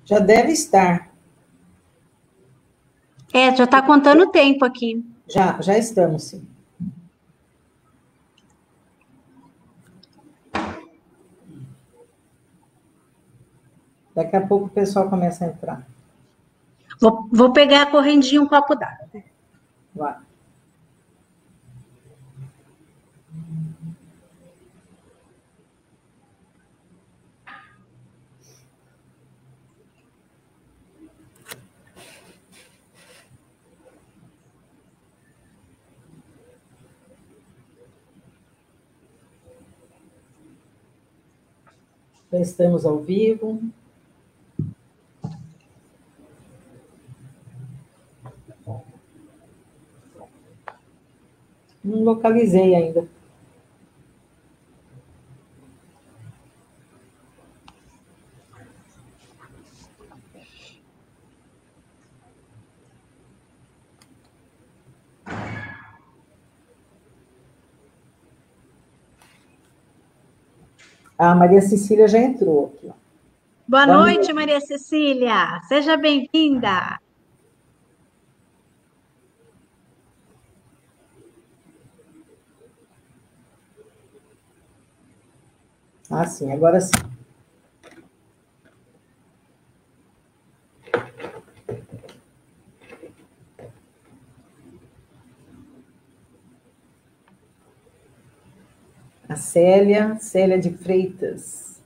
Já deve estar. Já está contando o tempo aqui. Já estamos, sim. Daqui a pouco o pessoal começa a entrar. Vou pegar a correndinha, um copo d'água. Vai. Já estamos ao vivo. Não localizei ainda. A Maria Cecília já entrou aqui. Boa noite, Maria Cecília. Seja bem-vinda. Ah, sim, agora sim. A Célia de Freitas.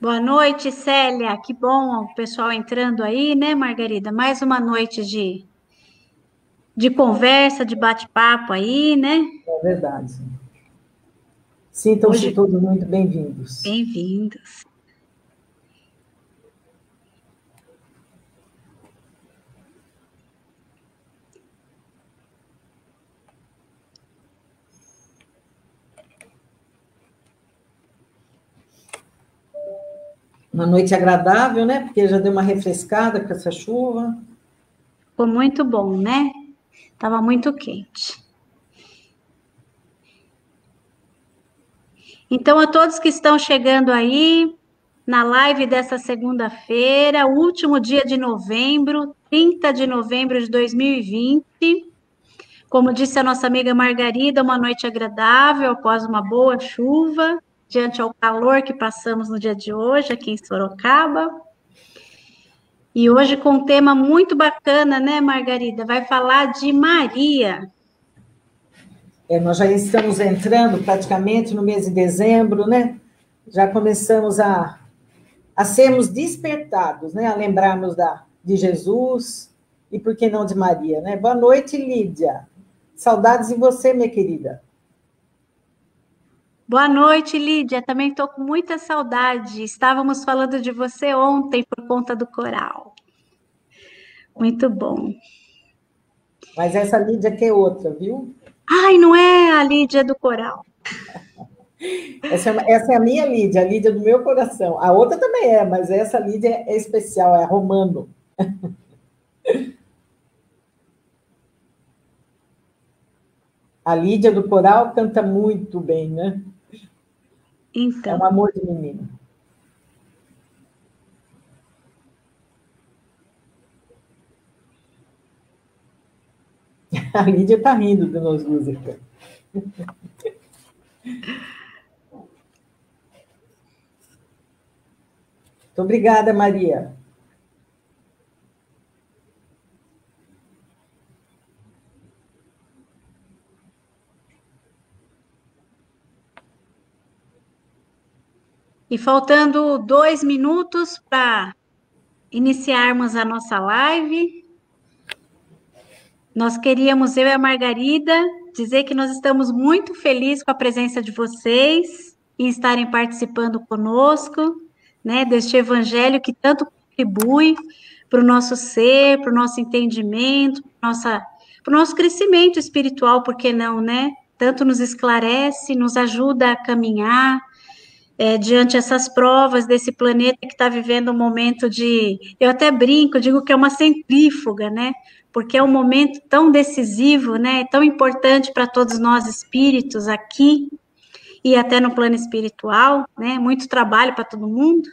Boa noite, Célia. Que bom o pessoal entrando aí, né, Margarida? Mais uma noite de conversa, de bate-papo aí, né? É verdade. Sintam-se todos muito bem-vindos. Bem-vindos. Uma noite agradável, né? Porque já deu uma refrescada com essa chuva. Ficou muito bom, né? Tava muito quente. Então, a todos que estão chegando aí na live dessa segunda-feira, último dia de novembro, 30 de novembro de 2020. Como disse a nossa amiga Margarida, uma noite agradável após uma boa chuva, diante ao calor que passamos no dia de hoje aqui em Sorocaba. E hoje com um tema muito bacana, né, Margarida? Vai falar de Maria. Nós já estamos entrando praticamente no mês de dezembro, né? Já começamos a sermos despertados, né? A lembrarmos de Jesus e, por que não, de Maria, né? Boa noite, Lídia. Saudades de você, minha querida. Boa noite, Lídia. Também estou com muita saudade. Estávamos falando de você ontem por conta do coral. Muito bom. Mas essa Lídia aqui é outra, viu? Ai, não é a Lídia do coral. Essa é a minha Lídia, a Lídia do meu coração. A outra também é, mas essa Lídia é especial, é a Romano. A Lídia do coral canta muito bem, né? Então. É um amor de menina. A Lídia está rindo de nós duas aqui. Muito obrigada, Maria. E faltando 2 minutos para iniciarmos a nossa live, nós queríamos, eu e a Margarida, dizer que nós estamos muito felizes com a presença de vocês e estarem participando conosco, né, deste evangelho que tanto contribui para o nosso ser, para o nosso entendimento, para o nosso crescimento espiritual, por que não, né? Tanto nos esclarece, nos ajuda a caminhar, diante essas provas desse planeta que está vivendo um momento eu até brinco, digo que é uma centrífuga, né? Porque é um momento tão decisivo, né? Tão importante para todos nós espíritos aqui. e até no plano espiritual, né? Muito trabalho para todo mundo.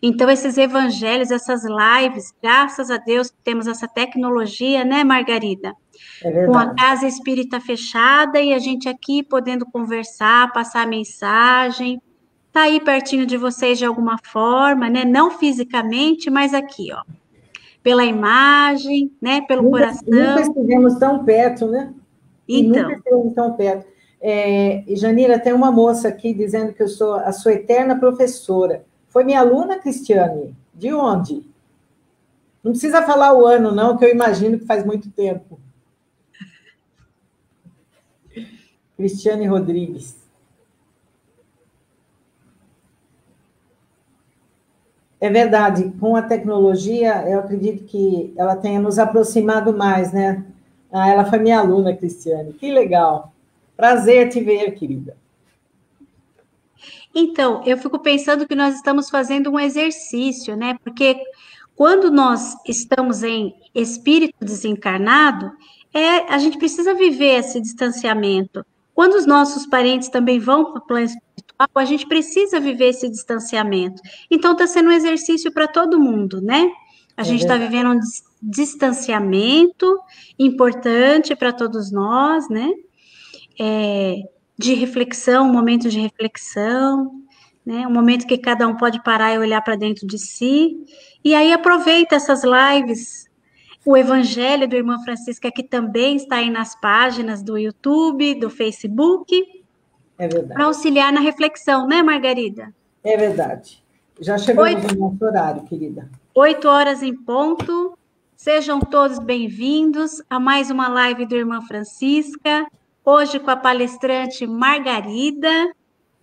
Então, esses evangelhos, essas lives, graças a Deus que temos essa tecnologia, né, Margarida? É Com a verdade. casa espírita fechada e a gente aqui podendo conversar, passar mensagem, tá aí pertinho de vocês de alguma forma, né? Não fisicamente, mas aqui, ó, pela imagem, né? Pelo Nunca coração. estivemos tão perto, né? E nunca Então, estivemos tão perto. E Janira, tem uma moça aqui dizendo que eu sou a sua eterna professora. Foi minha aluna, Cristiane? De onde? Não precisa falar o ano, não, que eu imagino que faz muito tempo. Cristiane Rodrigues. É verdade, com a tecnologia, eu acredito que ela tenha nos aproximado mais, né? Ah, ela foi minha aluna, Cristiane. Que legal. Prazer te ver, querida. então, eu fico pensando que nós estamos fazendo um exercício, né? Porque quando nós estamos em espírito desencarnado, a gente precisa viver esse distanciamento. Quando os nossos parentes também vão para o plano espiritual, a gente precisa viver esse distanciamento. Então, está sendo um exercício para todo mundo, né? A É gente está verdade. vivendo um distanciamento importante para todos nós, né? De reflexão, um momento de reflexão, né? Um momento que cada um pode parar e olhar para dentro de si. E aí aproveita essas lives, o Evangelho do Irmã Francisca, que também está aí nas páginas do YouTube, do Facebook, É para verdade. auxiliar na reflexão, né, Margarida? É verdade. Já chegamos no nosso horário, querida. 8 horas em ponto. Sejam todos bem-vindos a mais uma live do Irmã Francisca. Hoje com a palestrante Margarida,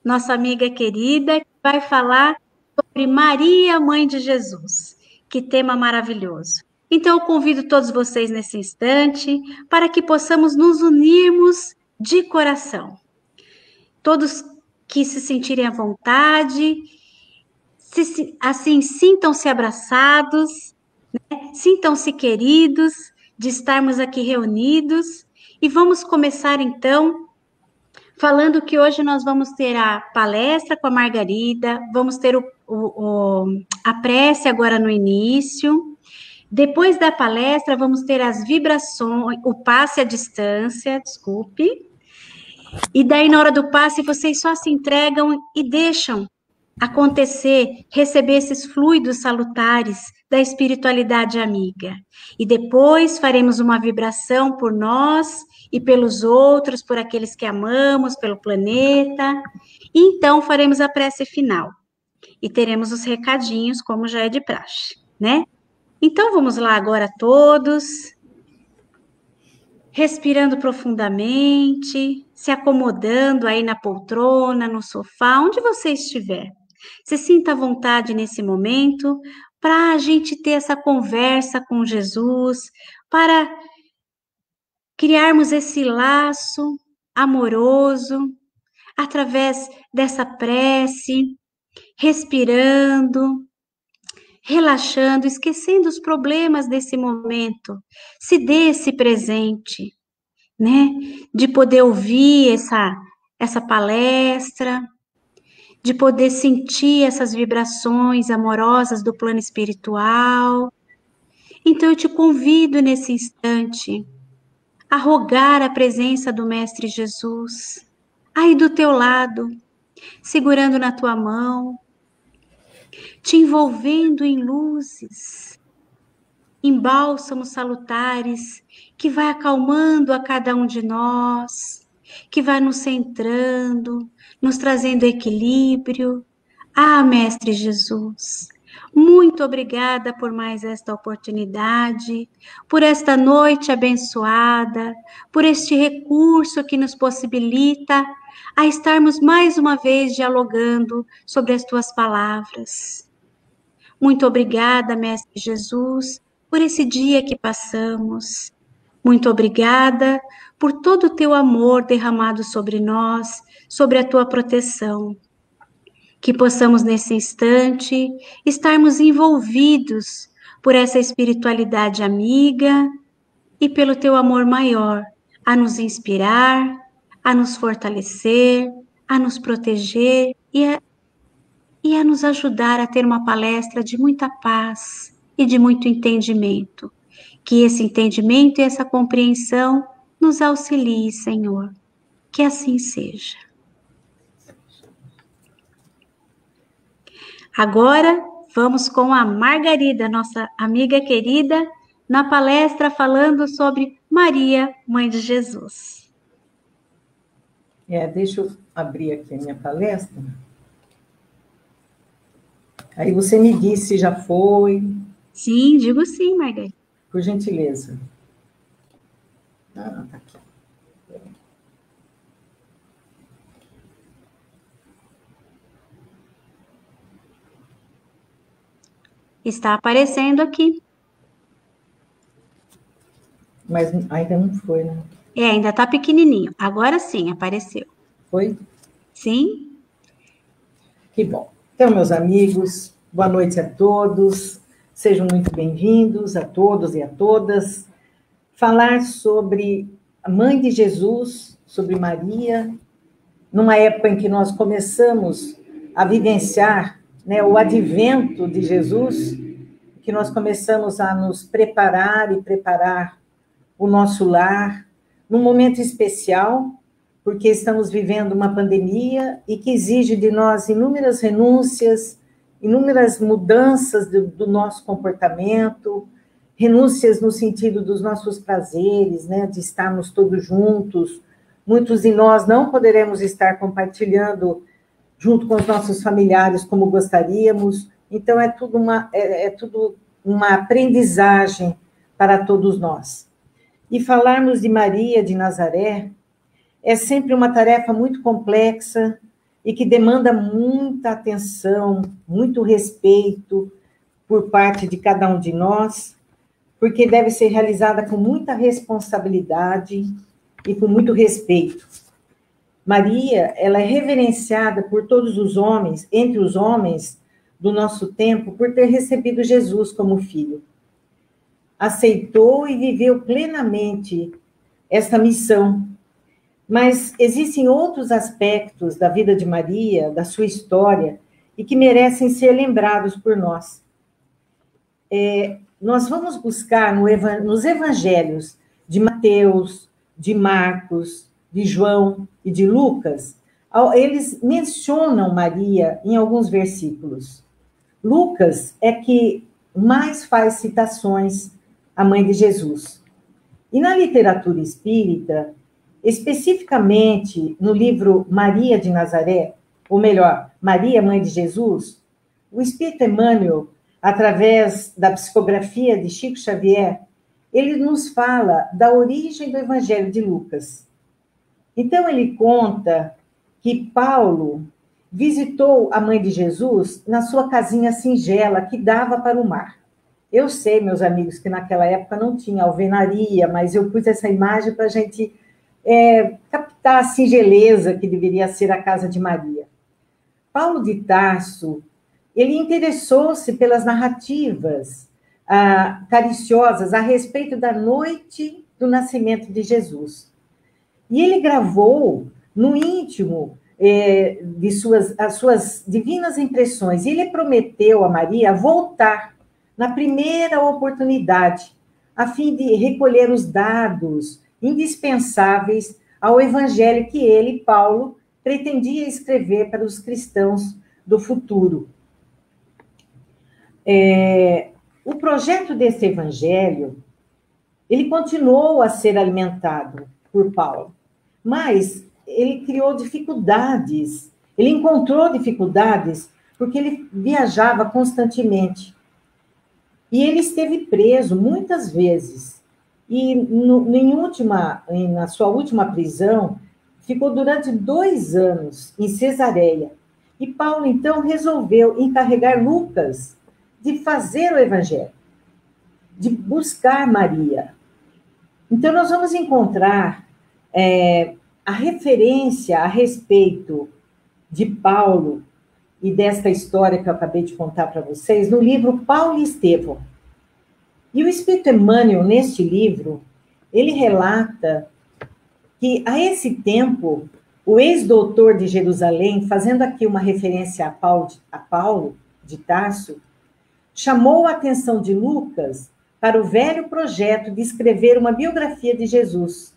nossa amiga querida, que vai falar sobre Maria, Mãe de Jesus. Que tema maravilhoso. Então, eu convido todos vocês nesse instante para que possamos nos unirmos de coração. Todos que se sentirem à vontade, assim, sintam-se abraçados, sintam-se queridos de estarmos aqui reunidos. E vamos começar então falando que hoje nós vamos ter a palestra com a Margarida, vamos ter a prece agora no início. Depois da palestra, vamos ter as vibrações, o passe à distância, desculpe. E daí, na hora do passe, vocês só se entregam e deixam acontecer, receber esses fluidos salutares da espiritualidade amiga. E depois faremos uma vibração por nós e pelos outros, por aqueles que amamos, pelo planeta. E então faremos a prece final. E teremos os recadinhos, como já é de praxe, né? Então vamos lá agora todos, respirando profundamente, se acomodando aí na poltrona, no sofá, onde você estiver. Se sinta à vontade nesse momento para a gente ter essa conversa com Jesus, para criarmos esse laço amoroso através dessa prece, respirando, relaxando, esquecendo os problemas desse momento. Se dê esse presente, né? De poder ouvir essa palestra, de poder sentir essas vibrações amorosas do plano espiritual. Então eu te convido nesse instante a rogar a presença do Mestre Jesus aí do teu lado, segurando na tua mão, te envolvendo em luzes, em bálsamos salutares que vai acalmando a cada um de nós, que vai nos centrando, nos trazendo equilíbrio. Ah, Mestre Jesus, muito obrigada por mais esta oportunidade, por esta noite abençoada, por este recurso que nos possibilita a estarmos mais uma vez dialogando sobre as tuas palavras. Muito obrigada, Mestre Jesus, por esse dia que passamos. Muito obrigada por todo o teu amor derramado sobre nós, sobre a tua proteção. Que possamos nesse instante estarmos envolvidos por essa espiritualidade amiga e pelo teu amor maior a nos inspirar, a nos fortalecer, a nos proteger e a nos ajudar a ter uma palestra de muita paz e de muito entendimento. Que esse entendimento e essa compreensão nos auxilie, Senhor. Que assim seja. Agora, vamos com a Margarida, nossa amiga querida, na palestra falando sobre Maria, Mãe de Jesus. Deixa eu abrir aqui a minha palestra. Aí você me diz se já foi. Sim, digo sim, Margarida. Por gentileza. Tá aqui. Está aparecendo aqui. Mas ainda não foi, né? Ainda está pequenininho. Agora sim, apareceu. Foi? Sim? Que bom. Então, meus amigos, boa noite a todos. Sejam muito bem-vindos a todos e a todas. Falar sobre a Mãe de Jesus, sobre Maria, numa época em que nós começamos a vivenciar, né, o advento de Jesus, que nós começamos a nos preparar e preparar o nosso lar, num momento especial, porque estamos vivendo uma pandemia e que exige de nós inúmeras renúncias, inúmeras mudanças do nosso comportamento, renúncias no sentido dos nossos prazeres, né, de estarmos todos juntos. Muitos de nós não poderemos estar compartilhando junto com os nossos familiares como gostaríamos. Então, é tudo uma aprendizagem para todos nós. E falarmos de Maria de Nazaré é sempre uma tarefa muito complexa e que demanda muita atenção, muito respeito por parte de cada um de nós, porque deve ser realizada com muita responsabilidade e com muito respeito. Maria, ela é reverenciada por todos os homens, entre os homens do nosso tempo, por ter recebido Jesus como filho. Aceitou e viveu plenamente esta missão. Mas existem outros aspectos da vida de Maria, da sua história, e que merecem ser lembrados por nós. Nós vamos buscar nos evangelhos de Mateus, de Marcos, de João e de Lucas, eles mencionam Maria em alguns versículos. Lucas é que mais faz citações à Mãe de Jesus. E na literatura espírita, especificamente no livro Maria de Nazaré, ou melhor, Maria, Mãe de Jesus, o Espírito Emmanuel, através da psicografia de Chico Xavier, ele nos fala da origem do Evangelho de Lucas. Então, ele conta que Paulo visitou a Mãe de Jesus na sua casinha singela que dava para o mar. Eu sei, meus amigos, que naquela época não tinha alvenaria, mas eu pus essa imagem para a gente captar a singeleza que deveria ser a casa de Maria. Paulo de Tarso, ele interessou-se pelas narrativas cariciosas a respeito da noite do nascimento de Jesus. E ele gravou no íntimo as suas divinas impressões. E ele prometeu a Maria voltar na primeira oportunidade, a fim de recolher os dados indispensáveis ao evangelho que ele, Paulo, pretendia escrever para os cristãos do futuro. O projeto desse evangelho, ele continuou a ser alimentado por Paulo, mas ele criou dificuldades, ele encontrou dificuldades porque ele viajava constantemente. E ele esteve preso muitas vezes. E na sua última prisão, ficou durante 2 anos em Cesareia. E Paulo, então, resolveu encarregar Lucas de fazer o evangelho, de buscar Maria. Então, nós vamos encontrar a referência a respeito de Paulo e desta história que eu acabei de contar para vocês no livro Paulo e Estevão. E o Espírito Emmanuel, neste livro, ele relata que, a esse tempo, O ex-doutor de Jerusalém, fazendo aqui uma referência a Paulo de Tarso, chamou a atenção de Lucas para o velho projeto de escrever uma biografia de Jesus,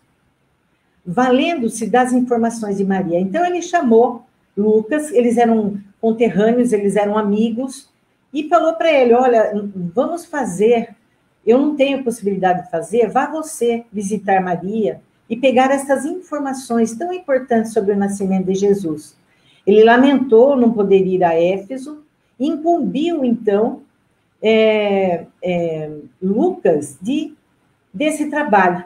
valendo-se das informações de Maria. Então, ele chamou Lucas, eles eram conterrâneos, eles eram amigos, e falou para ele, olha, vamos fazer, eu não tenho possibilidade de fazer, vá você visitar Maria e pegar essas informações tão importantes sobre o nascimento de Jesus. Ele lamentou não poder ir a Éfeso, e incumbiu, então, Lucas desse trabalho.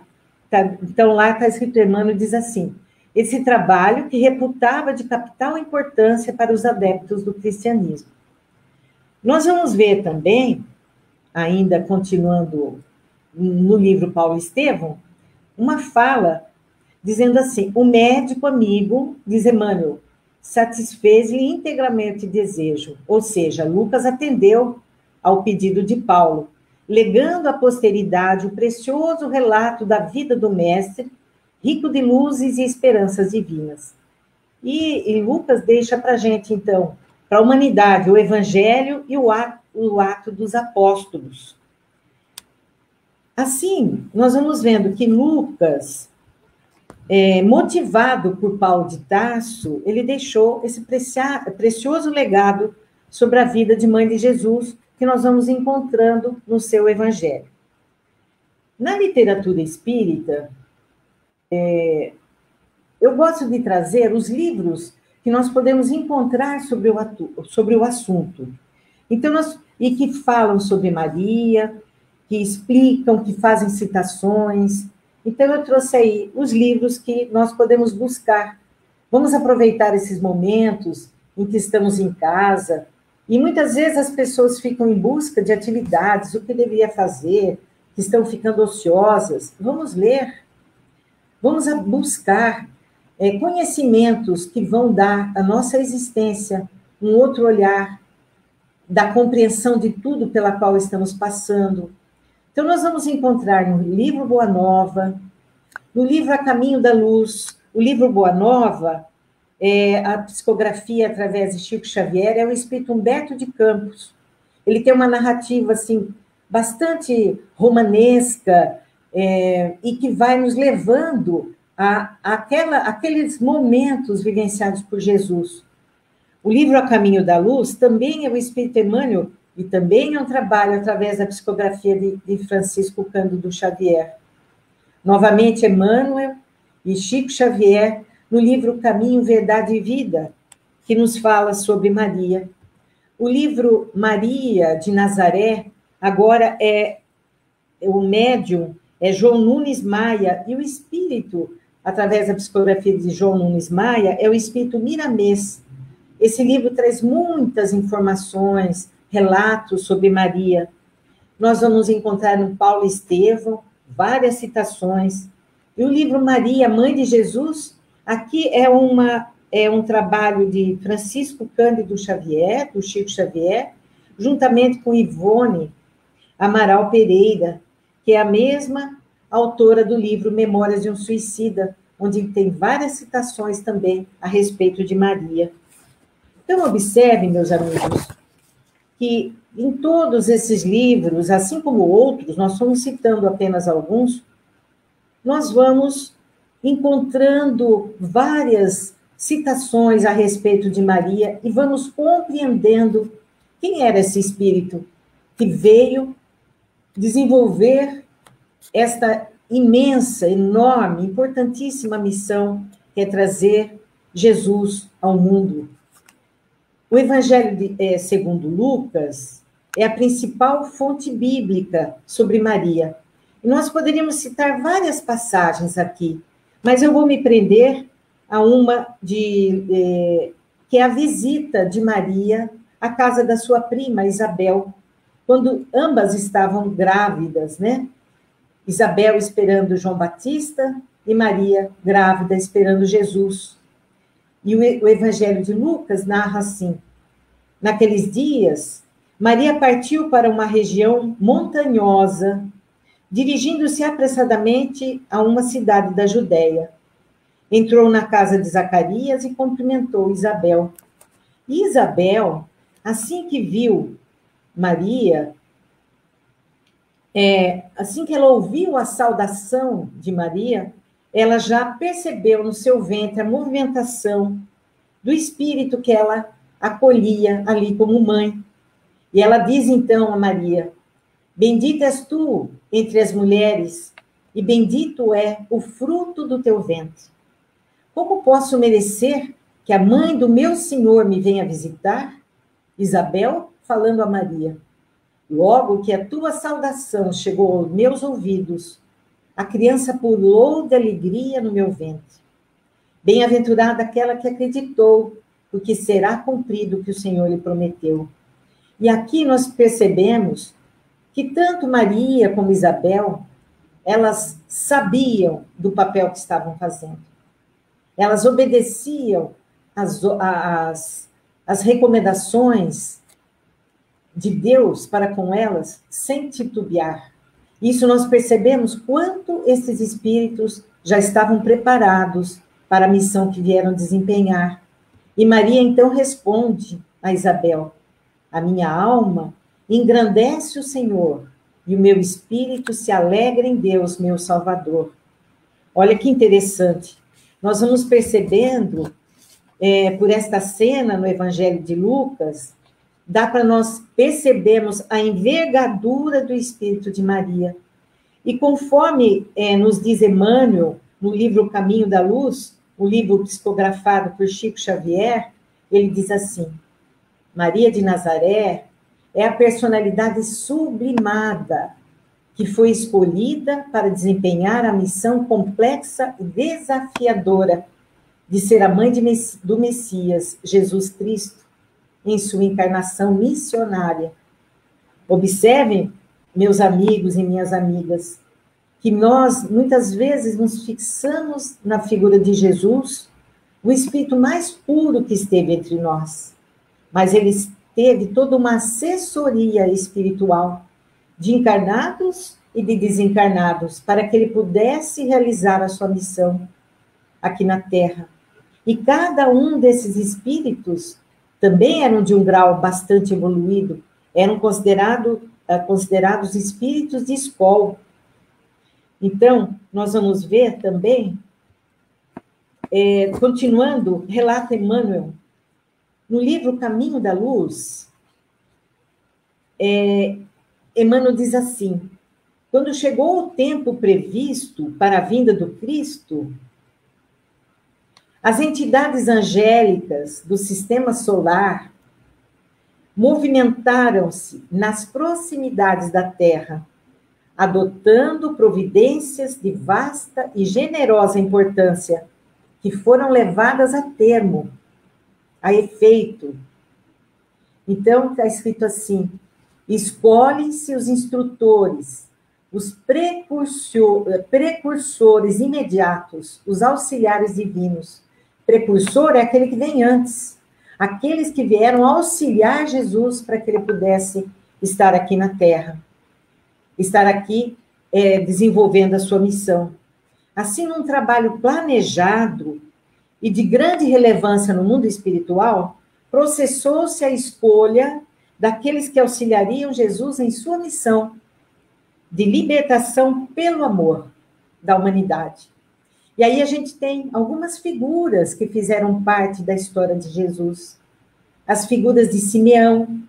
Então, lá está escrito, Emmanuel diz assim, esse trabalho que reputava de capital importância para os adeptos do cristianismo. Nós vamos ver também, ainda continuando no livro Paulo Estevão, uma fala dizendo assim, o médico amigo, diz Emmanuel, satisfez-lhe integralmente o desejo, ou seja, Lucas atendeu ao pedido de Paulo, legando à posteridade o precioso relato da vida do mestre, rico de luzes e esperanças divinas. E Lucas deixa para a gente, então, para a humanidade, o evangelho e o ato dos apóstolos. Assim, nós vamos vendo que Lucas, motivado por Paulo de Tarso, ele deixou esse precioso legado sobre a vida de Mãe de Jesus, que nós vamos encontrando no seu evangelho. Na literatura espírita, eu gosto de trazer os livros que nós podemos encontrar sobre o assunto. Então, e que falam sobre Maria, que explicam, que fazem citações. Então, eu trouxe aí os livros que nós podemos buscar. Vamos aproveitar esses momentos em que estamos em casa, e muitas vezes as pessoas ficam em busca de atividades, o que deveria fazer, que estão ficando ociosas. Vamos ler, vamos buscar conhecimentos que vão dar à nossa existência um outro olhar, da compreensão de tudo pela qual estamos passando. Então, nós vamos encontrar no livro Boa Nova, no livro A Caminho da Luz, o livro Boa Nova, a psicografia através de Chico Xavier, é o espírito Humberto de Campos. Ele tem uma narrativa, assim, bastante romanesca, e que vai nos levando aqueles momentos vivenciados por Jesus. O livro A Caminho da Luz também é o espírito Emmanuel, e também é um trabalho através da psicografia de Francisco Cândido Xavier. Novamente, Emmanuel e Chico Xavier, no livro Caminho, Verdade e Vida, que nos fala sobre Maria. O livro Maria de Nazaré, agora o médium é João Nunes Maia, e o espírito, através da psicografia de João Nunes Maia, é o espírito Miramês. Esse livro traz muitas informações, relatos sobre Maria. Nós vamos encontrar no Paulo Estevão várias citações. E o livro Maria, Mãe de Jesus, aqui é um trabalho de Francisco Cândido Xavier, do Chico Xavier, juntamente com Ivone Amaral Pereira, que é a mesma autora do livro Memórias de um Suicida, onde tem várias citações também a respeito de Maria. Então, observem, meus amigos, que em todos esses livros, assim como outros, nós estamos citando apenas alguns, nós vamos encontrando várias citações a respeito de Maria e vamos compreendendo quem era esse espírito que veio desenvolver esta imensa, enorme, importantíssima missão que é trazer Jesus ao mundo. O Evangelho segundo Lucas é a principal fonte bíblica sobre Maria. E nós poderíamos citar várias passagens aqui, mas eu vou me prender a uma que é a visita de Maria à casa da sua prima Isabel, quando ambas estavam grávidas, né? Isabel esperando João Batista e Maria grávida esperando Jesus. E o Evangelho de Lucas narra assim: naqueles dias, Maria partiu para uma região montanhosa, dirigindo-se apressadamente a uma cidade da Judéia. Entrou na casa de Zacarias e cumprimentou Isabel. E Isabel, assim que viu Maria, assim que ela ouviu a saudação de Maria, ela já percebeu no seu ventre a movimentação do espírito que ela acolhia ali como mãe. E ela diz então a Maria: bendita és tu entre as mulheres, e bendito é o fruto do teu ventre. Como posso merecer que a mãe do meu Senhor me venha visitar? Isabel falando a Maria: logo que a tua saudação chegou aos meus ouvidos, a criança pulou de alegria no meu ventre. Bem-aventurada aquela que acreditou, porque será cumprido o que o Senhor lhe prometeu. E aqui nós percebemos que tanto Maria como Isabel, elas sabiam do papel que estavam fazendo. Elas obedeciam as recomendações de Deus para com elas, sem titubear. Isso nós percebemos quanto esses espíritos já estavam preparados para a missão que vieram desempenhar. E Maria então responde a Isabel: a minha alma engrandece o Senhor, e o meu espírito se alegra em Deus, meu Salvador. Olha que interessante. Nós vamos percebendo, por esta cena no Evangelho de Lucas, dá para nós percebermos a envergadura do espírito de Maria. E conforme nos diz Emmanuel, no livro Caminho da Luz, o livro psicografado por Chico Xavier, ele diz assim: Maria de Nazaré é a personalidade sublimada que foi escolhida para desempenhar a missão complexa e desafiadora de ser a mãe do Messias, Jesus Cristo, em sua encarnação missionária. Observem, meus amigos e minhas amigas, que nós muitas vezes nos fixamos na figura de Jesus, o espírito mais puro que esteve entre nós. Mas ele teve toda uma assessoria espiritual de encarnados e de desencarnados para que ele pudesse realizar a sua missão aqui na Terra. E cada um desses espíritos também eram de um grau bastante evoluído, eram considerados espíritos de escola. Então, nós vamos ver também, continuando, relata Emmanuel, no livro Caminho da Luz, Emmanuel diz assim: quando chegou o tempo previsto para a vinda do Cristo, as entidades angélicas do sistema solar movimentaram-se nas proximidades da Terra, adotando providências de vasta e generosa importância, que foram levadas a termo, a efeito. Então, está escrito assim: escolhem-se os instrutores, os precursores imediatos, os auxiliares divinos. Precursor é aquele que vem antes, aqueles que vieram auxiliar Jesus para que ele pudesse estar aqui na Terra, estar aqui desenvolvendo a sua missão. Assim, num trabalho planejado e de grande relevância no mundo espiritual, processou-se a escolha daqueles que auxiliariam Jesus em sua missão de libertação pelo amor da humanidade. E aí a gente tem algumas figuras que fizeram parte da história de Jesus. As figuras de Simeão.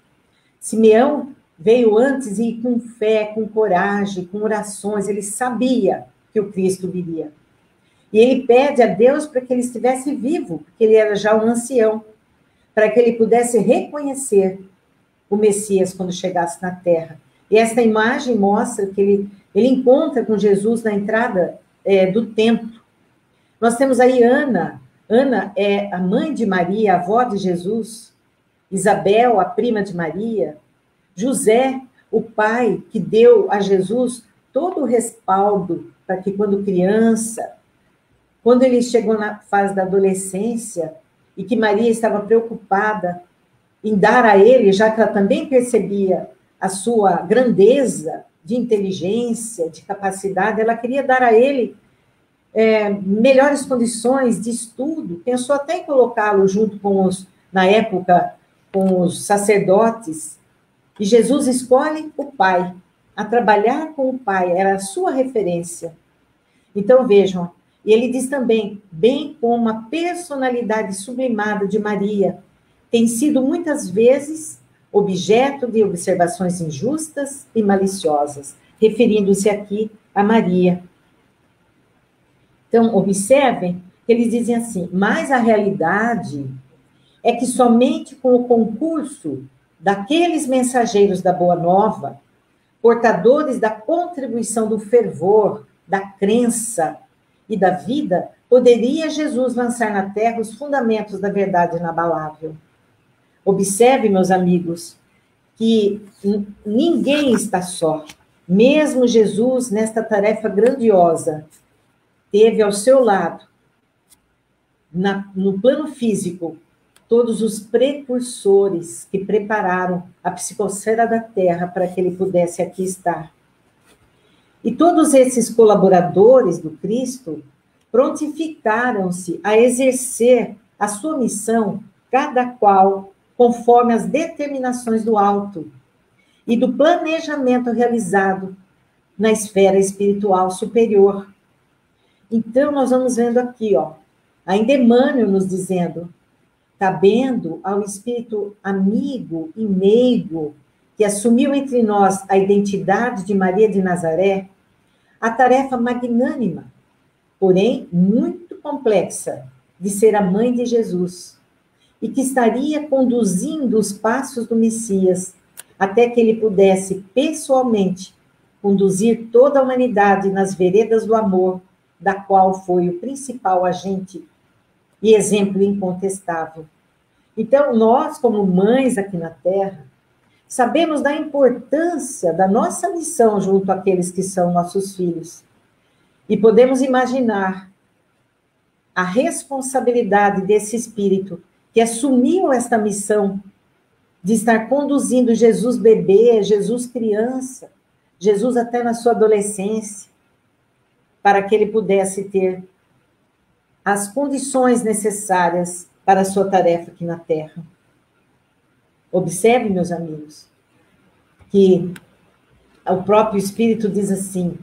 Simeão veio antes e com fé, com coragem, com orações, ele sabia que o Cristo viria. E ele pede a Deus para que ele estivesse vivo, porque ele era já um ancião, para que ele pudesse reconhecer o Messias quando chegasse na Terra. E esta imagem mostra que ele encontra com Jesus na entrada do templo. Nós temos aí Ana. Ana é a mãe de Maria, a avó de Jesus. Isabel, a prima de Maria. José, o pai que deu a Jesus todo o respaldo para que quando criança, quando ele chegou na fase da adolescência e que Maria estava preocupada em dar a ele, já que ela também percebia a sua grandeza de inteligência, de capacidade, ela queria dar a ele melhores condições de estudo, pensou até em colocá-lo junto com na época, com os sacerdotes, e Jesus escolhe o pai, a trabalhar com o pai, era a sua referência. Então, vejam, e ele diz também, bem como a personalidade sublimada de Maria tem sido muitas vezes objeto de observações injustas e maliciosas, referindo-se aqui a Maria. Então, observem, eles dizem assim, mas a realidade é que somente com o concurso daqueles mensageiros da Boa Nova, portadores da contribuição do fervor, da crença e da vida, poderia Jesus lançar na terra os fundamentos da verdade inabalável. Observe, meus amigos, que ninguém está só. Mesmo Jesus, nesta tarefa grandiosa, teve ao seu lado, no plano físico, todos os precursores que prepararam a psicosfera da Terra para que ele pudesse aqui estar. E todos esses colaboradores do Cristo prontificaram-se a exercer a sua missão, cada qual conforme as determinações do alto e do planejamento realizado na esfera espiritual superior. Então, nós vamos vendo aqui, ainda Emmanuel nos dizendo, cabendo ao espírito amigo e meigo que assumiu entre nós a identidade de Maria de Nazaré, a tarefa magnânima, porém muito complexa, de ser a mãe de Jesus, e que estaria conduzindo os passos do Messias, até que ele pudesse pessoalmente conduzir toda a humanidade nas veredas do amor, da qual foi o principal agente e exemplo incontestável. Então, nós, como mães aqui na Terra, sabemos da importância da nossa missão junto àqueles que são nossos filhos. E podemos imaginar a responsabilidade desse espírito que assumiu esta missão de estar conduzindo Jesus bebê, Jesus criança, Jesus até na sua adolescência, para que ele pudesse ter as condições necessárias para a sua tarefa aqui na Terra. Observe, meus amigos, que o próprio Espírito diz assim,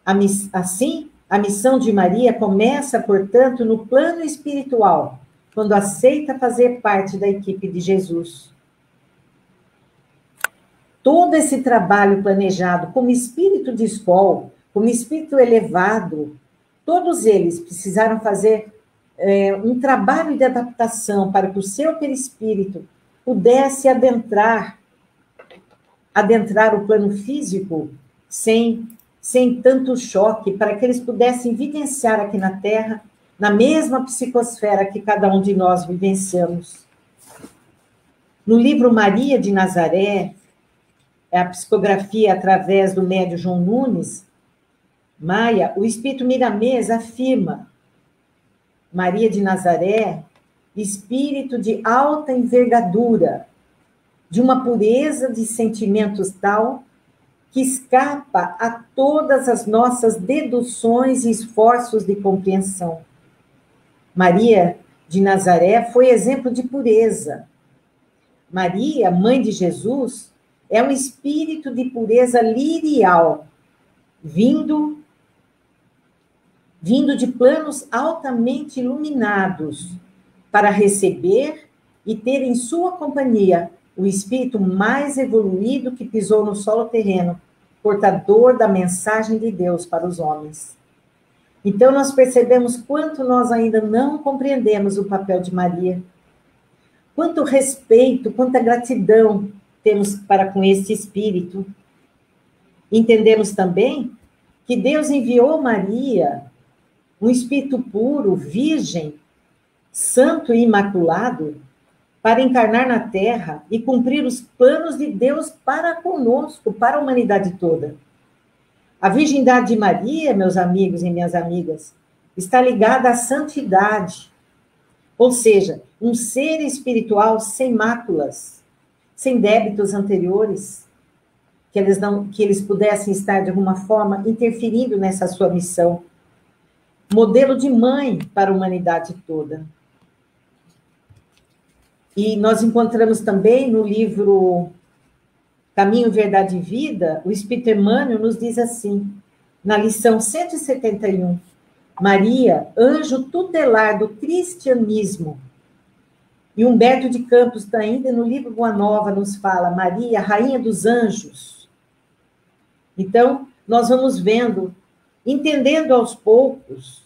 a missão de Maria começa, portanto, no plano espiritual, quando aceita fazer parte da equipe de Jesus. Todo esse trabalho planejado como espírito de escola, como espírito elevado, todos eles precisaram fazer um trabalho de adaptação para que o seu perispírito pudesse adentrar o plano físico sem tanto choque, para que eles pudessem vivenciar aqui na Terra, na mesma psicosfera que cada um de nós vivenciamos. No livro Maria de Nazaré, a psicografia através do médium João Nunes, Maia, o Espírito Miramês afirma, Maria de Nazaré, espírito de alta envergadura, de uma pureza de sentimentos tal que escapa a todas as nossas deduções e esforços de compreensão. Maria de Nazaré foi exemplo de pureza. Maria, mãe de Jesus, é um espírito de pureza lirial, vindo de planos altamente iluminados, para receber e ter em sua companhia o espírito mais evoluído que pisou no solo terreno, portador da mensagem de Deus para os homens. Então, nós percebemos quanto nós ainda não compreendemos o papel de Maria, quanto respeito, quanta gratidão temos para com este espírito. Entendemos também que Deus enviou Maria, um espírito puro, virgem, santo e imaculado, para encarnar na Terra e cumprir os planos de Deus para conosco, para a humanidade toda. A virgindade de Maria, meus amigos e minhas amigas, está ligada à santidade, ou seja, um ser espiritual sem máculas, sem débitos anteriores, que eles pudessem estar, de alguma forma, interferindo nessa sua missão. modelo de mãe para a humanidade toda. E nós encontramos também no livro Caminho, Verdade e Vida, o Espírito Emmanuel nos diz assim, na lição 171, Maria, anjo tutelar do cristianismo. E Humberto de Campos, ainda no livro Boa Nova, nos fala, Maria, rainha dos anjos. Então, nós vamos vendo, entendendo aos poucos,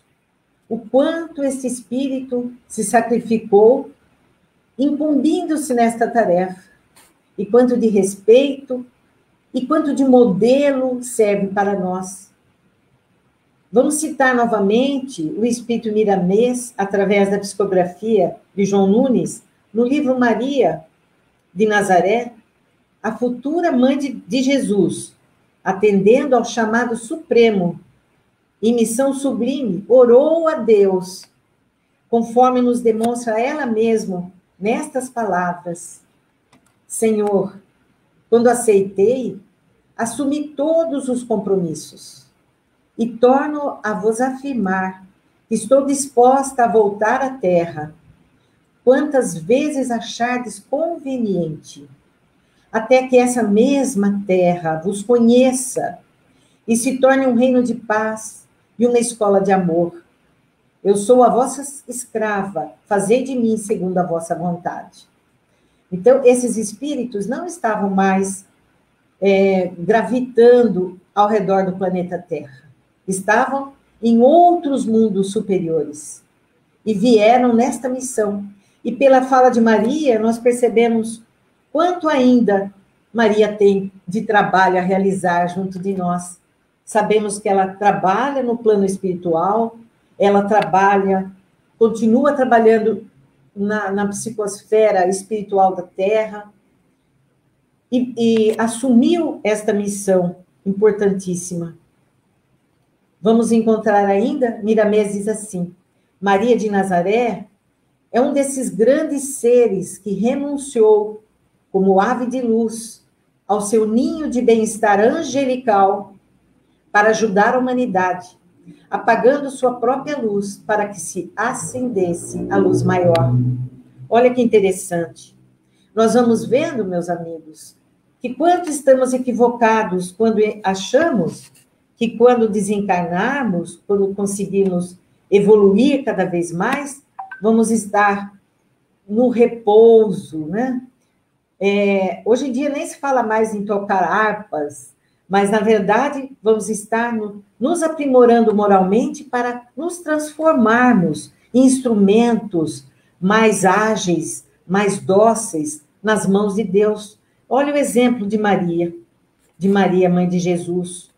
o quanto esse Espírito se sacrificou, incumbindo-se nesta tarefa, e quanto de respeito, e quanto de modelo serve para nós. Vamos citar novamente o Espírito Miramês, através da psicografia de João Nunes, no livro Maria de Nazaré, a futura mãe de Jesus, atendendo ao chamado supremo, em missão sublime, orou a Deus, conforme nos demonstra ela mesma, nestas palavras, Senhor, quando aceitei, assumi todos os compromissos, e torno a vos afirmar que estou disposta a voltar à terra, quantas vezes achardes conveniente, até que essa mesma terra vos conheça e se torne um reino de paz e uma escola de amor. Eu sou a vossa escrava, fazei de mim segundo a vossa vontade. Então, esses espíritos não estavam mais gravitando ao redor do planeta Terra. Estavam em outros mundos superiores e vieram nesta missão. E pela fala de Maria, nós percebemos quanto ainda Maria tem de trabalho a realizar junto de nós. Sabemos que ela trabalha no plano espiritual, ela trabalha, continua trabalhando na psicosfera espiritual da Terra e assumiu esta missão importantíssima. Vamos encontrar ainda, Miramês diz assim, Maria de Nazaré é um desses grandes seres que renunciou, como ave de luz, ao seu ninho de bem-estar angelical para ajudar a humanidade, apagando sua própria luz para que se acendesse a luz maior. Olha que interessante. Nós vamos vendo, meus amigos, que quanto estamos equivocados quando achamos que quando desencarnarmos, quando conseguirmos evoluir cada vez mais, vamos estar no repouso, né? Hoje em dia nem se fala mais em tocar harpas, mas, na verdade, vamos estar nos aprimorando moralmente para nos transformarmos em instrumentos mais ágeis, mais dóceis nas mãos de Deus. Olha o exemplo de Maria, mãe de Jesus.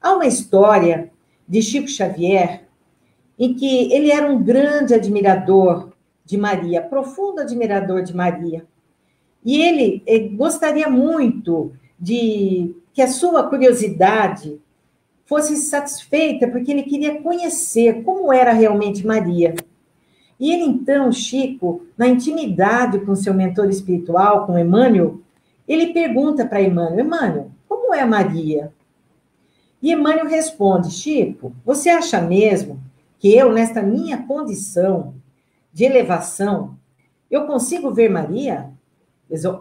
Há uma história de Chico Xavier em que ele era um grande admirador de Maria, profundo admirador de Maria. E ele gostaria muito de que a sua curiosidade fosse satisfeita, porque ele queria conhecer como era realmente Maria. E ele, então, Chico, na intimidade com seu mentor espiritual, com Emmanuel, ele pergunta para Emmanuel, Emmanuel, como é Maria? E Emmanuel responde, Chico, você acha mesmo que eu, nesta minha condição de elevação, eu consigo ver Maria?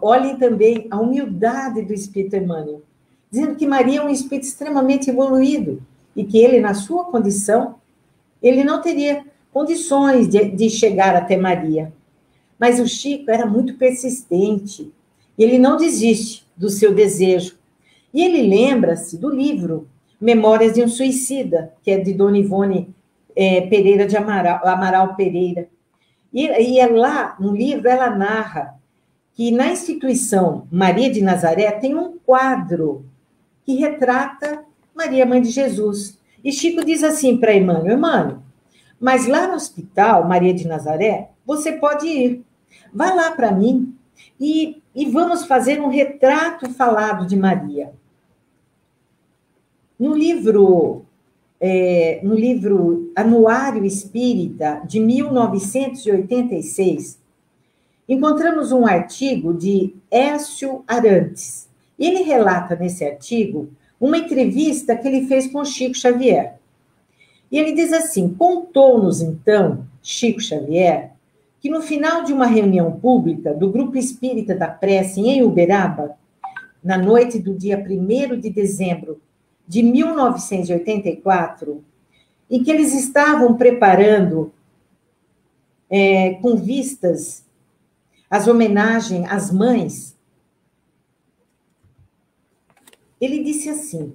Olhem também a humildade do Espírito Emmanuel, dizendo que Maria é um espírito extremamente evoluído e que ele, na sua condição, ele não teria condições de chegar até Maria. Mas o Chico era muito persistente, e ele não desiste do seu desejo. E ele lembra-se do livro Memórias de um Suicida, que é de Dona Ivone Pereira de Amaral Pereira. E lá, no livro, ela narra que na instituição Maria de Nazaré tem um quadro que retrata Maria, mãe de Jesus. E Chico diz assim para Emmanuel, Emmanuel, mas lá no hospital Maria de Nazaré, você pode ir. Vá lá para mim e vamos fazer um retrato falado de Maria. No livro Anuário Espírita, de 1986, encontramos um artigo de Écio Arantes. Ele relata nesse artigo uma entrevista que ele fez com Chico Xavier. E ele diz assim: contou-nos então, Chico Xavier, que no final de uma reunião pública do Grupo Espírita da Prece em Uberaba, na noite do dia 1º de dezembro de 1984, em que eles estavam preparando, com vistas às homenagens às mães, ele disse assim,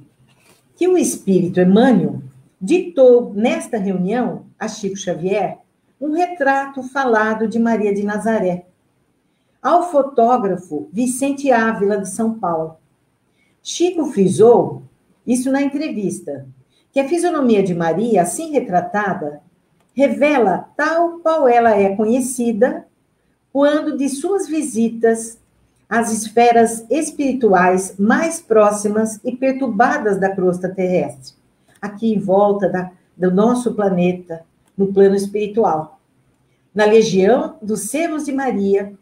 que o espírito Emmanuel ditou nesta reunião a Chico Xavier um retrato falado de Maria de Nazaré, ao fotógrafo Vicente Ávila, de São Paulo. Chico frisou, isso na entrevista, que a fisionomia de Maria, assim retratada, revela tal qual ela é conhecida quando de suas visitas às esferas espirituais mais próximas e perturbadas da crosta terrestre, aqui em volta do nosso planeta, no plano espiritual. Na Legião dos Servos de Maria,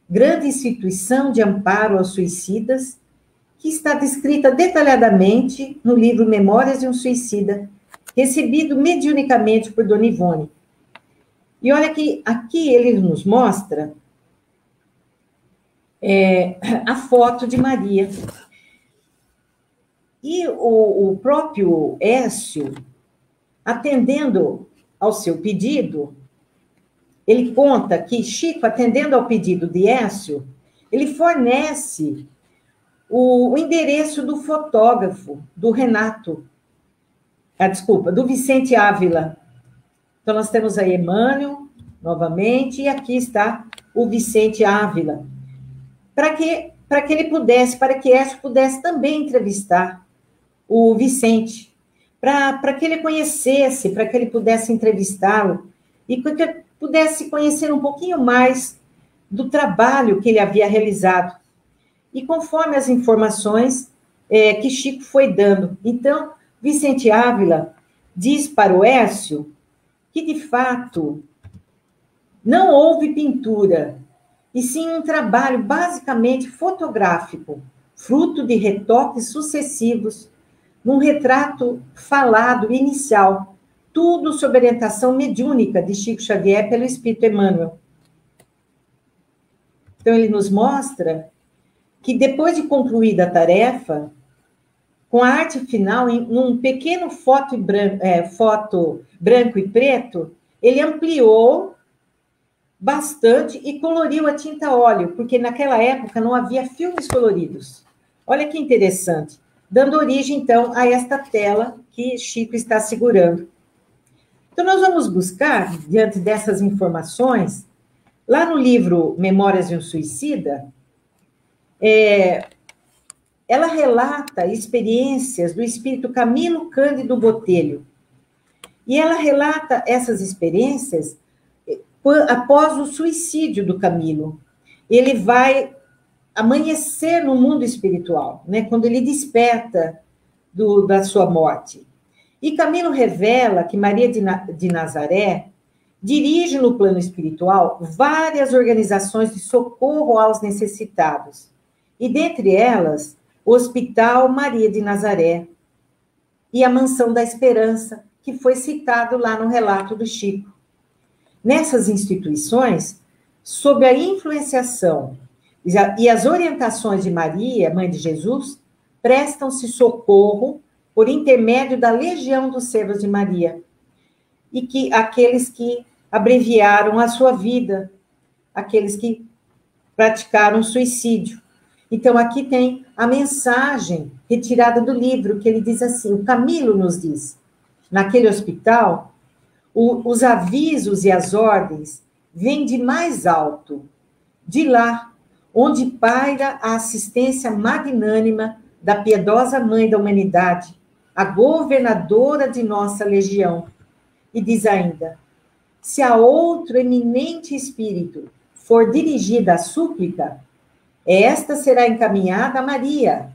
grande instituição de amparo aos suicidas, que está descrita detalhadamente no livro Memórias de um Suicida, recebido mediunicamente por Dona Ivone. E olha que aqui ele nos mostra a foto de Maria. E o próprio Écio, atendendo ao seu pedido, ele conta que Chico, atendendo ao pedido de Écio, ele fornece o endereço do fotógrafo, do do Vicente Ávila. Então, nós temos aí Emmanuel, novamente, e aqui está o Vicente Ávila, para que Écio pudesse também entrevistar o Vicente, para que ele conhecesse, para que ele pudesse entrevistá-lo, e para que pudesse conhecer um pouquinho mais do trabalho que ele havia realizado. E conforme as informações que Chico foi dando. Então, Vicente Ávila diz para o Écio que, de fato, não houve pintura, e sim um trabalho basicamente fotográfico, fruto de retoques sucessivos, num retrato falado inicial, tudo sob orientação mediúnica de Chico Xavier pelo Espírito Emmanuel. Então, ele nos mostra que, depois de concluída a tarefa, com a arte final, num pequeno foto branco e preto, ele ampliou bastante e coloriu a tinta óleo, porque naquela época não havia filmes coloridos. Olha que interessante, dando origem, então, a esta tela que Chico está segurando. Então, nós vamos buscar, diante dessas informações, lá no livro Memórias de um Suicida, ela relata experiências do espírito Camilo Cândido Botelho. E ela relata essas experiências após o suicídio do Camilo. Ele vai amanhecer no mundo espiritual, né, quando ele desperta da sua morte. E Camilo revela que Maria de Nazaré dirige no plano espiritual várias organizações de socorro aos necessitados. E dentre elas, o Hospital Maria de Nazaré e a Mansão da Esperança, que foi citado lá no relato do Chico. Nessas instituições, sob a influenciação e as orientações de Maria, Mãe de Jesus, prestam-se socorro por intermédio da Legião dos Servos de Maria, e que aqueles que abreviaram a sua vida, aqueles que praticaram suicídio. Então, aqui tem a mensagem retirada do livro, que ele diz assim, o Camilo nos diz, naquele hospital, os avisos e as ordens vêm de mais alto, de lá, onde paira a assistência magnânima da piedosa Mãe da Humanidade, a governadora de nossa legião. E diz ainda, se a outro eminente espírito for dirigida a súplica, esta será encaminhada a Maria,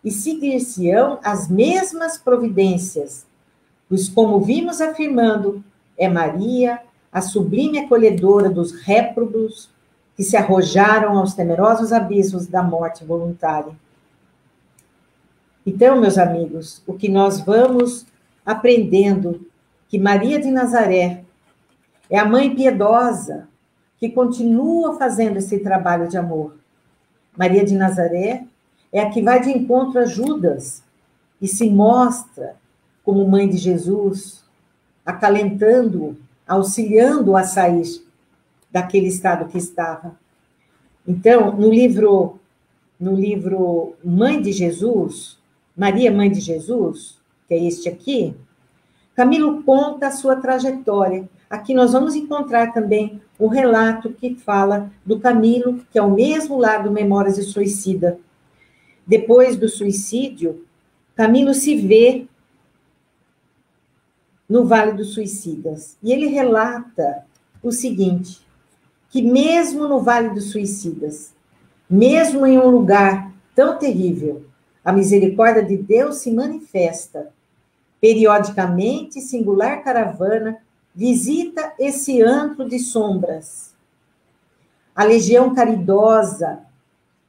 e seguir-se-ão as mesmas providências, pois, como vimos afirmando, é Maria, a sublime acolhedora dos réprobos que se arrojaram aos temerosos abismos da morte voluntária. Então, meus amigos, o que nós vamos aprendendo, que Maria de Nazaré é a mãe piedosa que continua fazendo esse trabalho de amor. Maria de Nazaré é a que vai de encontro a Judas e se mostra como mãe de Jesus, acalentando-o, auxiliando-o a sair daquele estado que estava. Então, no livro Mãe de Jesus, Maria, Mãe de Jesus, que é este aqui, Camilo conta a sua trajetória. Aqui nós vamos encontrar também um relato que fala do Camilo, que é o mesmo lá do Memórias de Suicida. Depois do suicídio, Camilo se vê no Vale dos Suicidas. E ele relata o seguinte, que mesmo no Vale dos Suicidas, mesmo em um lugar tão terrível, a misericórdia de Deus se manifesta. Periodicamente, singular caravana visita esse antro de sombras. A legião caridosa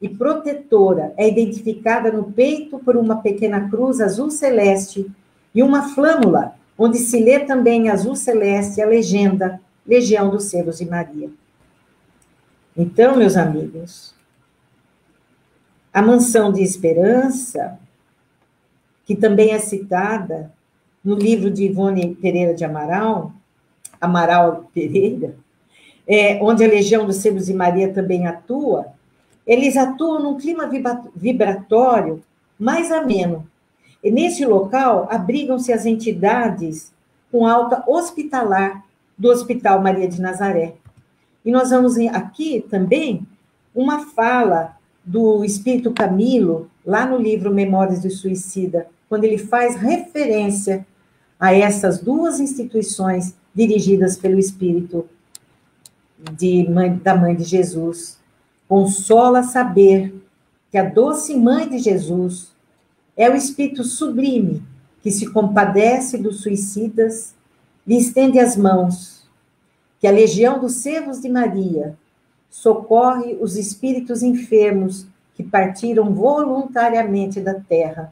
e protetora é identificada no peito por uma pequena cruz azul celeste e uma flâmula, onde se lê também em azul celeste a legenda Legião dos Servos de Maria. Então, meus amigos, a Mansão de Esperança, que também é citada no livro de Ivone Pereira de Amaral Pereira, onde a Legião dos Servos de Maria também atua, eles atuam num clima vibratório mais ameno. E nesse local abrigam-se as entidades com alta hospitalar do Hospital Maria de Nazaré. E nós vamos aqui também uma fala do Espírito Camilo, lá no livro Memórias do Suicida, quando ele faz referência a essas duas instituições dirigidas pelo Espírito da Mãe de Jesus. Consola saber que a doce Mãe de Jesus é o Espírito sublime que se compadece dos suicidas, lhe estende as mãos, que a Legião dos Servos de Maria socorre os espíritos enfermos que partiram voluntariamente da terra,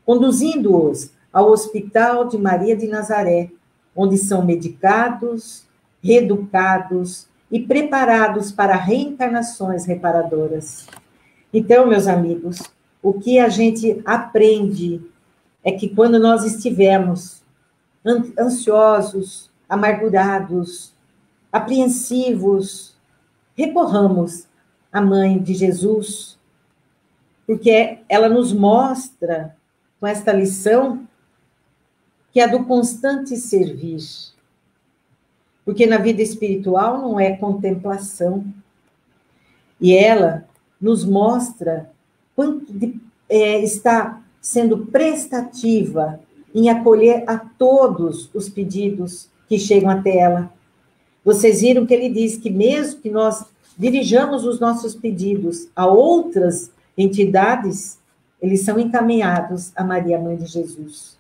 conduzindo-os ao Hospital de Maria de Nazaré, onde são medicados, reeducados e preparados para reencarnações reparadoras. Então, meus amigos, o que a gente aprende é que quando nós estivermos ansiosos, amargurados, apreensivos, recorramos à Mãe de Jesus, porque ela nos mostra, com esta lição, que é do constante servir. Porque na vida espiritual não é contemplação. E ela nos mostra quanto está sendo prestativa em acolher a todos os pedidos que chegam até ela. Vocês viram que ele diz que mesmo que nós dirijamos os nossos pedidos a outras entidades, eles são encaminhados a Maria, Mãe de Jesus.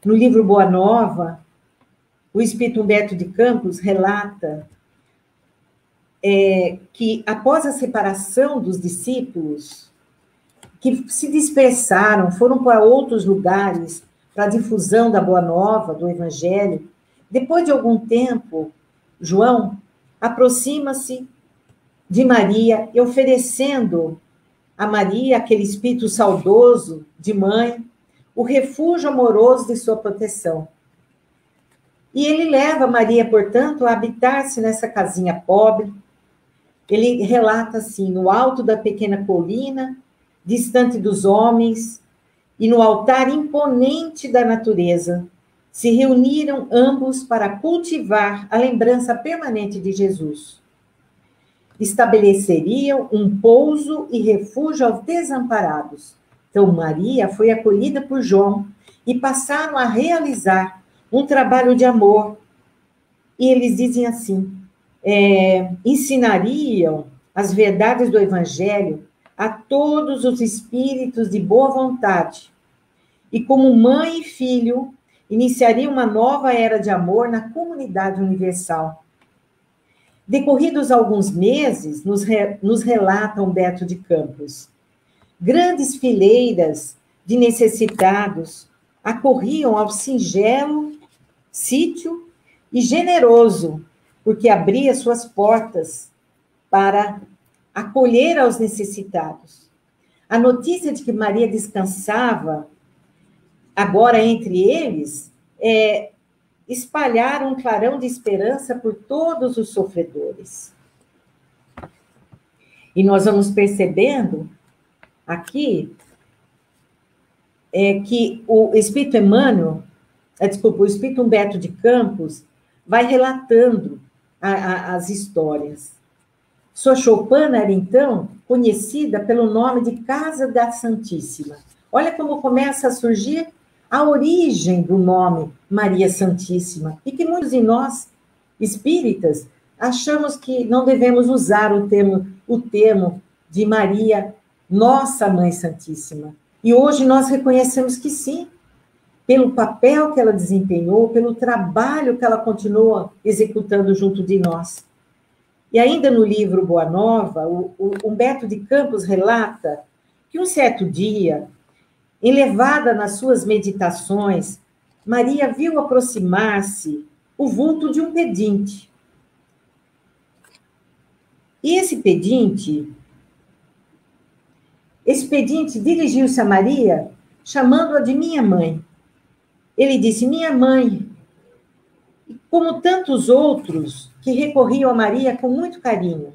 No livro Boa Nova, o Espírito Humberto de Campos relata que após a separação dos discípulos, que se dispersaram, foram para outros lugares para a difusão da Boa Nova, do Evangelho, depois de algum tempo, João aproxima-se de Maria e oferecendo a Maria, aquele espírito saudoso de mãe, o refúgio amoroso de sua proteção. E ele leva Maria, portanto, a habitar-se nessa casinha pobre. Ele relata assim, no alto da pequena colina, distante dos homens, e no altar imponente da natureza, se reuniram ambos para cultivar a lembrança permanente de Jesus. Estabeleceriam um pouso e refúgio aos desamparados. Então, Maria foi acolhida por João e passaram a realizar um trabalho de amor. E eles dizem assim, ensinariam as verdades do Evangelho a todos os espíritos de boa vontade. E como mãe e filho, iniciaria uma nova era de amor na comunidade universal. Decorridos alguns meses, nos relata Humberto de Campos, grandes fileiras de necessitados acorriam ao singelo sítio e generoso, porque abria suas portas para acolher aos necessitados. A notícia de que Maria descansava agora entre eles espalhar um clarão de esperança por todos os sofredores. E nós vamos percebendo aqui que o Espírito Emmanuel, o Espírito Humberto de Campos, vai relatando as histórias. Sua choupana era, então, conhecida pelo nome de Casa da Santíssima. Olha como começa a surgir a origem do nome Maria Santíssima, e que muitos de nós, espíritas, achamos que não devemos usar o termo de Maria, nossa Mãe Santíssima. E hoje nós reconhecemos que sim, pelo papel que ela desempenhou, pelo trabalho que ela continua executando junto de nós. E ainda no livro Boa Nova, o Humberto de Campos relata que um certo dia, elevada nas suas meditações, Maria viu aproximar-se o vulto de um pedinte. E esse pedinte dirigiu-se a Maria, chamando-a de minha mãe. Ele disse, minha mãe, como tantos outros que recorriam a Maria com muito carinho,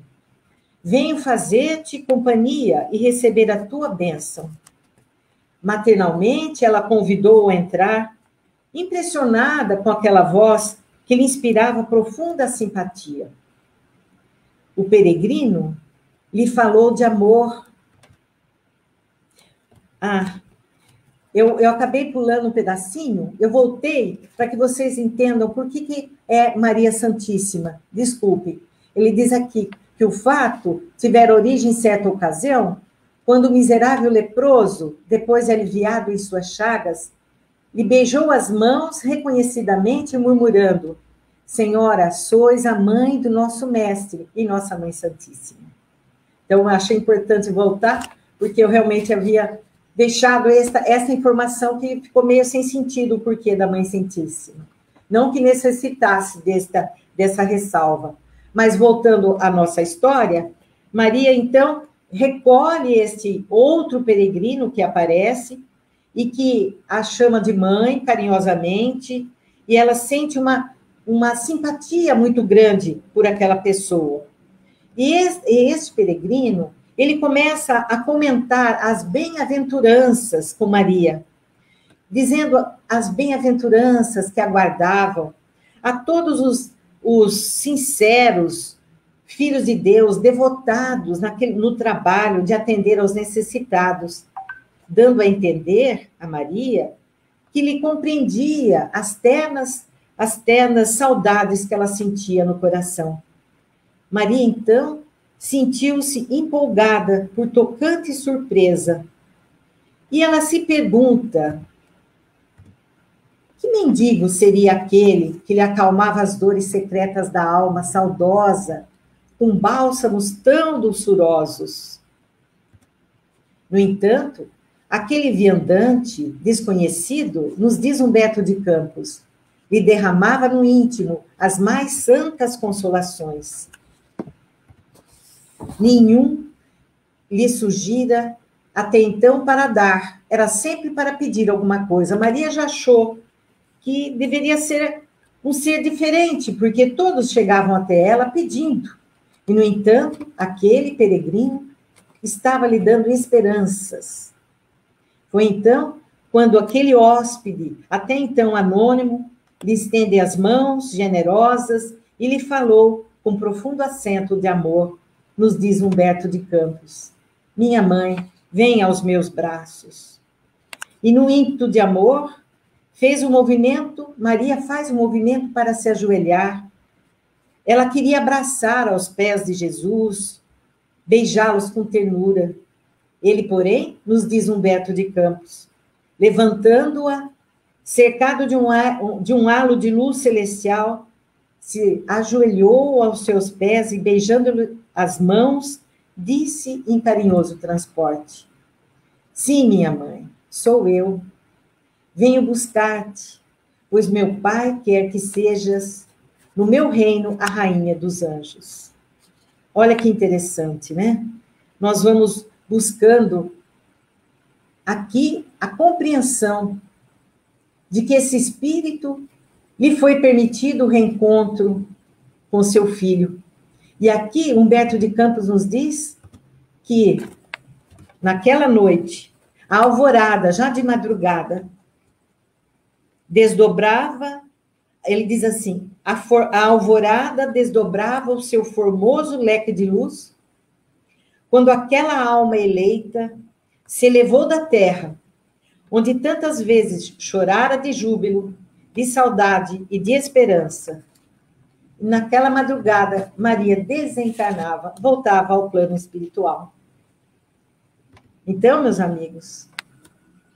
venho fazer-te companhia e receber a tua bênção. Maternalmente, ela convidou-o a entrar, impressionada com aquela voz que lhe inspirava profunda simpatia. O peregrino lhe falou de amor. Eu acabei pulando um pedacinho, eu voltei para que vocês entendam por que é Maria Santíssima. Desculpe, ele diz aqui que o fato tiver origem em certa ocasião, quando o miserável leproso, depois de aliviado em suas chagas, lhe beijou as mãos reconhecidamente, murmurando, Senhora, sois a mãe do nosso mestre e nossa Mãe Santíssima. Então, eu achei importante voltar, porque eu realmente havia deixado essa informação que ficou meio sem sentido, o porquê da Mãe Santíssima. Não que necessitasse dessa ressalva. Mas, voltando à nossa história, Maria, então, recolhe este outro peregrino que aparece e que a chama de mãe, carinhosamente, e ela sente uma simpatia muito grande por aquela pessoa. E este peregrino, ele começa a comentar as bem-aventuranças com Maria, dizendo as bem-aventuranças que aguardavam a todos os sinceros filhos de Deus, devotados no trabalho de atender aos necessitados, dando a entender a Maria que lhe compreendia as ternas saudades que ela sentia no coração. Maria, então, sentiu-se empolgada por tocante surpresa. E ela se pergunta, que mendigo seria aquele que lhe acalmava as dores secretas da alma saudosa, com bálsamos tão dulçurosos? No entanto, aquele viandante desconhecido, nos diz Humberto de Campos, lhe derramava no íntimo as mais santas consolações. Nenhum lhe surgira até então para dar, era sempre para pedir alguma coisa. Maria já achou que deveria ser um ser diferente, porque todos chegavam até ela pedindo. E, no entanto, aquele peregrino estava lhe dando esperanças. Foi então quando aquele hóspede, até então anônimo, lhe estende as mãos generosas e lhe falou com profundo acento de amor, nos diz Humberto de Campos, minha mãe, venha aos meus braços. E no ímpeto de amor, Maria faz um movimento para se ajoelhar. Ela queria abraçar aos pés de Jesus, beijá-los com ternura. Ele, porém, nos diz Humberto de Campos, levantando-a, cercado de um halo de luz celestial, se ajoelhou aos seus pés e, beijando-lhe as mãos, disse em carinhoso transporte, sim, minha mãe, sou eu. Venho buscar-te, pois meu Pai quer que sejas no meu reino a rainha dos anjos. Olha que interessante, né? Nós vamos buscando aqui a compreensão de que esse espírito lhe foi permitido o reencontro com seu filho. E aqui Humberto de Campos nos diz que naquela noite, a alvorada, já de madrugada, desdobrava, ele diz assim, a alvorada desdobrava o seu formoso leque de luz, quando aquela alma eleita se elevou da terra, onde tantas vezes chorara de júbilo, de saudade e de esperança. Naquela madrugada, Maria desencarnava, voltava ao plano espiritual. Então, meus amigos,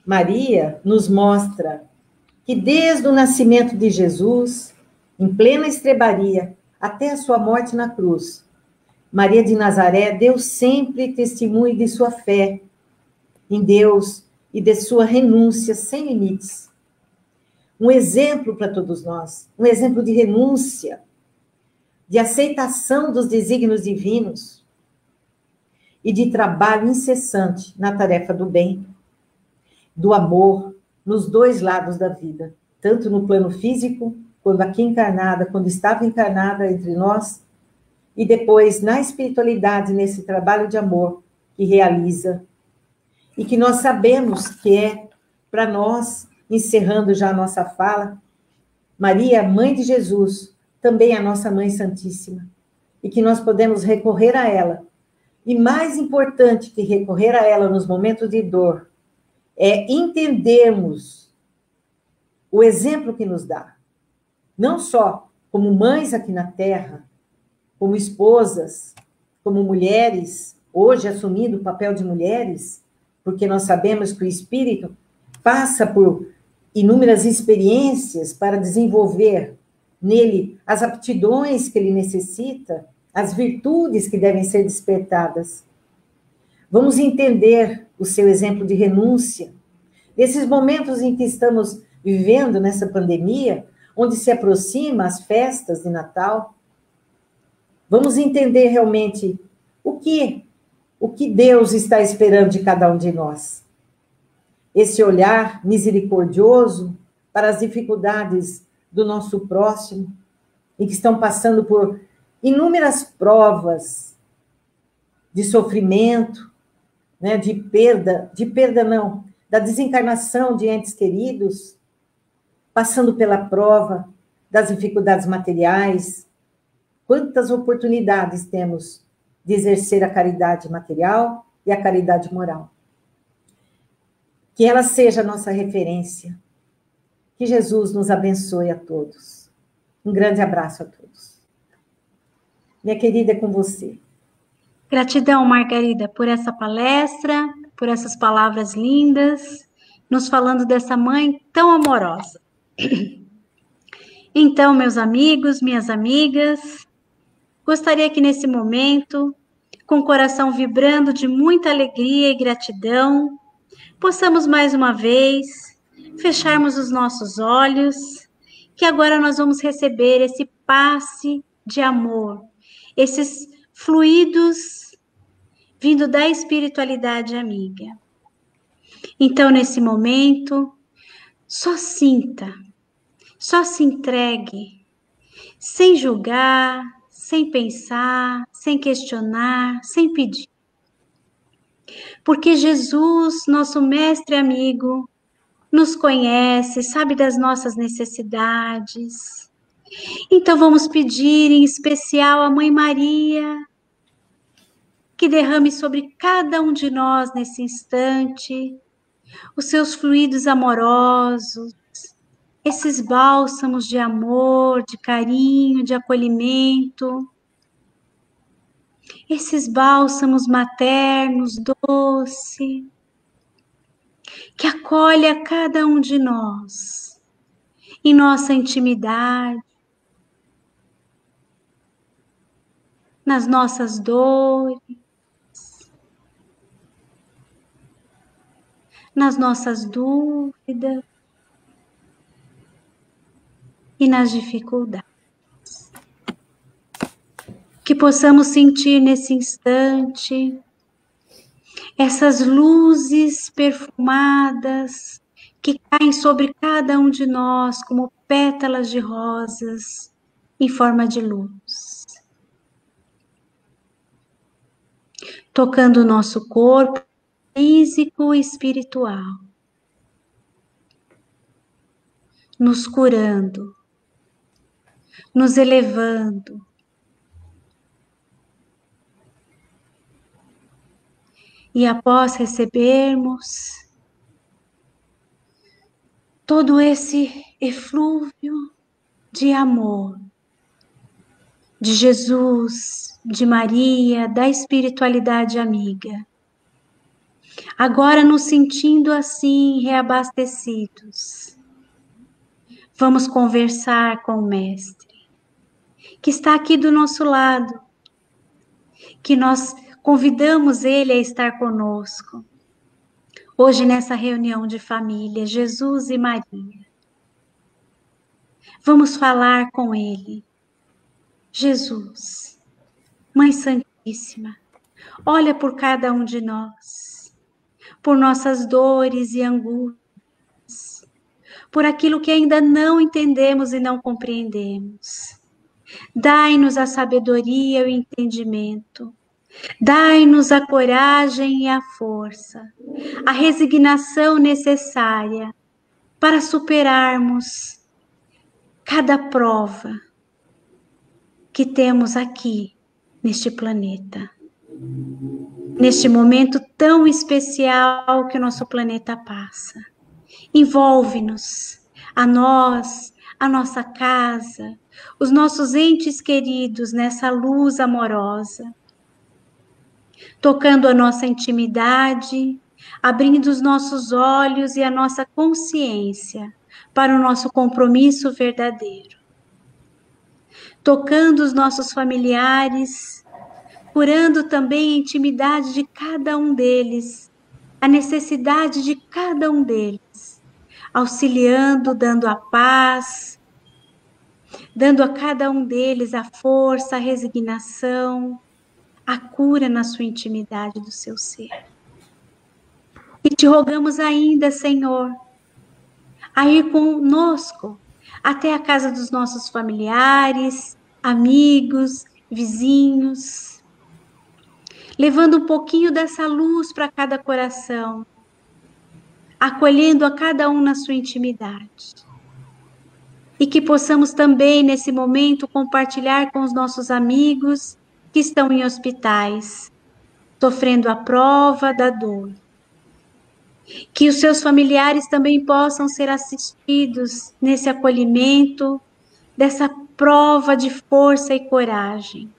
Maria nos mostra que desde o nascimento de Jesus, em plena estrebaria, até a sua morte na cruz, Maria de Nazaré deu sempre testemunho de sua fé em Deus e de sua renúncia sem limites. Um exemplo para todos nós, um exemplo de renúncia, de aceitação dos desígnios divinos e de trabalho incessante na tarefa do bem, do amor, nos dois lados da vida, tanto no plano físico, quando aqui encarnada, quando estava encarnada entre nós, e depois na espiritualidade, nesse trabalho de amor que realiza, e que nós sabemos que é, para nós, encerrando já a nossa fala, Maria, mãe de Jesus, também a nossa Mãe Santíssima, e que nós podemos recorrer a ela. E mais importante que recorrer a ela nos momentos de dor, é entendermos o exemplo que nos dá. Não só como mães aqui na Terra, como esposas, como mulheres, hoje assumindo o papel de mulheres, porque nós sabemos que o espírito passa por inúmeras experiências para desenvolver nele as aptidões que ele necessita, as virtudes que devem ser despertadas. Vamos entender o seu exemplo de renúncia. Nesses momentos em que estamos vivendo nessa pandemia, onde se aproxima as festas de Natal, vamos entender realmente o que Deus está esperando de cada um de nós. Esse olhar misericordioso para as dificuldades do nosso próximo e que estão passando por inúmeras provas de sofrimento, né, de perda não, da desencarnação de entes queridos, passando pela prova das dificuldades materiais. Quantas oportunidades temos de exercer a caridade material e a caridade moral. Que ela seja a nossa referência. Que Jesus nos abençoe a todos. Um grande abraço a todos. Minha querida, é com você. Gratidão, Margarida, por essa palestra, por essas palavras lindas, nos falando dessa mãe tão amorosa. Então, meus amigos, minhas amigas, gostaria que nesse momento, com o coração vibrando de muita alegria e gratidão, possamos mais uma vez fecharmos os nossos olhos, que agora nós vamos receber esse passe de amor, esses fluidos vindo da espiritualidade amiga. Então, nesse momento, só sinta, só se entregue, sem julgar, sem pensar, sem questionar, sem pedir. Porque Jesus, nosso mestre amigo, nos conhece, sabe das nossas necessidades. Então vamos pedir em especial a Mãe Maria que derrame sobre cada um de nós nesse instante os seus fluidos amorosos, esses bálsamos de amor, de carinho, de acolhimento, esses bálsamos maternos, doce, que acolhe a cada um de nós, em nossa intimidade, nas nossas dores, nas nossas dúvidas, e nas dificuldades. Que possamos sentir nesse instante essas luzes perfumadas que caem sobre cada um de nós como pétalas de rosas em forma de luz, tocando o nosso corpo físico e espiritual, nos curando, nos elevando. E após recebermos todo esse eflúvio de amor, de Jesus, de Maria, da espiritualidade amiga, agora nos sentindo assim reabastecidos, vamos conversar com o Mestre, que está aqui do nosso lado, que nós convidamos ele a estar conosco, hoje nessa reunião de família, Jesus e Maria. Vamos falar com ele. Jesus, Mãe Santíssima, olha por cada um de nós, por nossas dores e angústias, por aquilo que ainda não entendemos e não compreendemos. Dai-nos a sabedoria e o entendimento. Dai-nos a coragem e a força, a resignação necessária para superarmos cada prova que temos aqui neste planeta, neste momento tão especial que o nosso planeta passa. Envolve-nos, a nós, a nossa casa, os nossos entes queridos nessa luz amorosa, tocando a nossa intimidade, abrindo os nossos olhos e a nossa consciência para o nosso compromisso verdadeiro. Tocando os nossos familiares, curando também a intimidade de cada um deles, a necessidade de cada um deles, auxiliando, dando a paz, dando a cada um deles a força, a resignação, a cura na sua intimidade do seu ser. E te rogamos ainda, Senhor, a ir conosco até a casa dos nossos familiares, amigos, vizinhos, levando um pouquinho dessa luz para cada coração, acolhendo a cada um na sua intimidade. E que possamos também, nesse momento, compartilhar com os nossos amigos que estão em hospitais, sofrendo a prova da dor. Que os seus familiares também possam ser assistidos nesse acolhimento, dessa prova de força e coragem.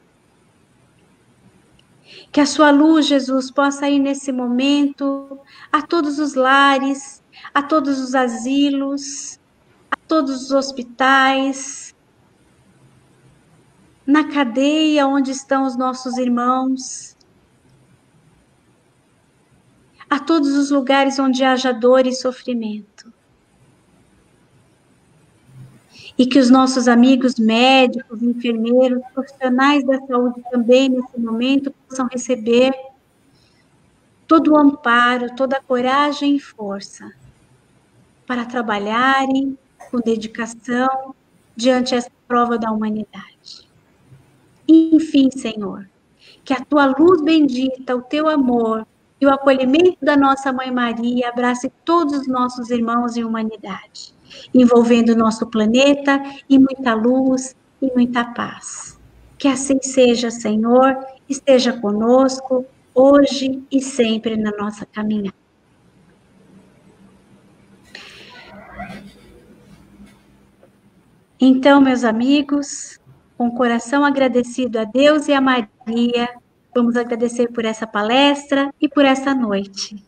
Que a sua luz, Jesus, possa ir nesse momento a todos os lares, a todos os asilos, a todos os hospitais, na cadeia onde estão os nossos irmãos, a todos os lugares onde haja dor e sofrimento. E que os nossos amigos médicos, enfermeiros, profissionais da saúde também, nesse momento, possam receber todo o amparo, toda a coragem e força para trabalharem com dedicação diante dessa prova da humanidade. Enfim, Senhor, que a tua luz bendita, o teu amor e o acolhimento da nossa Mãe Maria abrace todos os nossos irmãos em humanidade, envolvendo o nosso planeta em muita luz e muita paz. Que assim seja, Senhor, esteja conosco hoje e sempre na nossa caminhada. Então, meus amigos, com o coração agradecido a Deus e a Maria, vamos agradecer por essa palestra e por essa noite.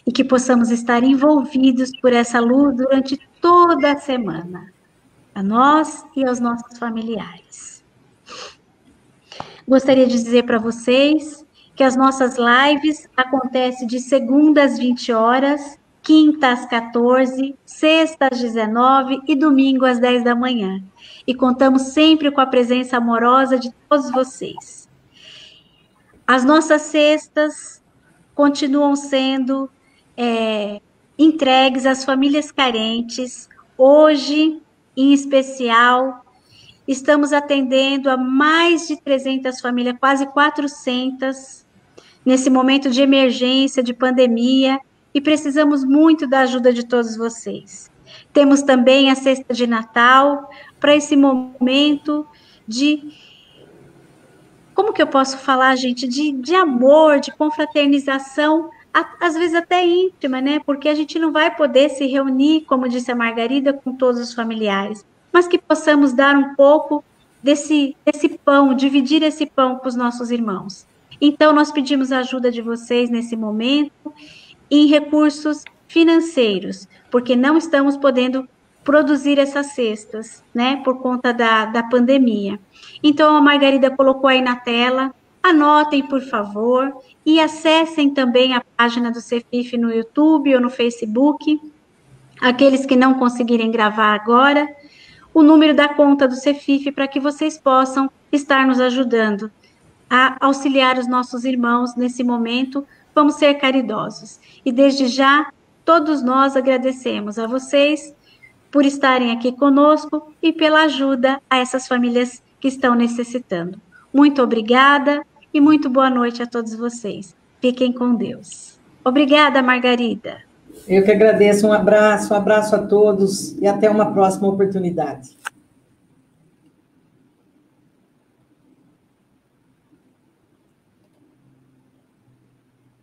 E que possamos estar envolvidos por essa luz durante toda a semana, a nós e aos nossos familiares. Gostaria de dizer para vocês que as nossas lives acontecem de segunda às 20 horas, quinta às 14, sexta às 19 e domingo às 10 da manhã. E contamos sempre com a presença amorosa de todos vocês. As nossas cestas continuam sendo entregues às famílias carentes. Hoje, em especial, estamos atendendo a mais de 300 famílias, quase 400, nesse momento de emergência, de pandemia, e precisamos muito da ajuda de todos vocês. Temos também a cesta de Natal, para esse momento de... Como que eu posso falar, gente? De amor, de confraternização, às vezes até íntima, né? Porque a gente não vai poder se reunir, como disse a Margarida, com todos os familiares, mas que possamos dar um pouco desse pão, dividir esse pão com os nossos irmãos. Então, nós pedimos a ajuda de vocês nesse momento em recursos financeiros, porque não estamos podendo produzir essas cestas, né, por conta da pandemia. Então, a Margarida colocou aí na tela, anotem, por favor, e acessem também a página do Cefif no YouTube ou no Facebook, aqueles que não conseguirem gravar agora, o número da conta do Cefif para que vocês possam estar nos ajudando a auxiliar os nossos irmãos nesse momento. Vamos ser caridosos. E desde já, todos nós agradecemos a vocês por estarem aqui conosco e pela ajuda a essas famílias que estão necessitando. Muito obrigada e muito boa noite a todos vocês. Fiquem com Deus. Obrigada, Margarida. Eu que agradeço. Um abraço a todos e até uma próxima oportunidade.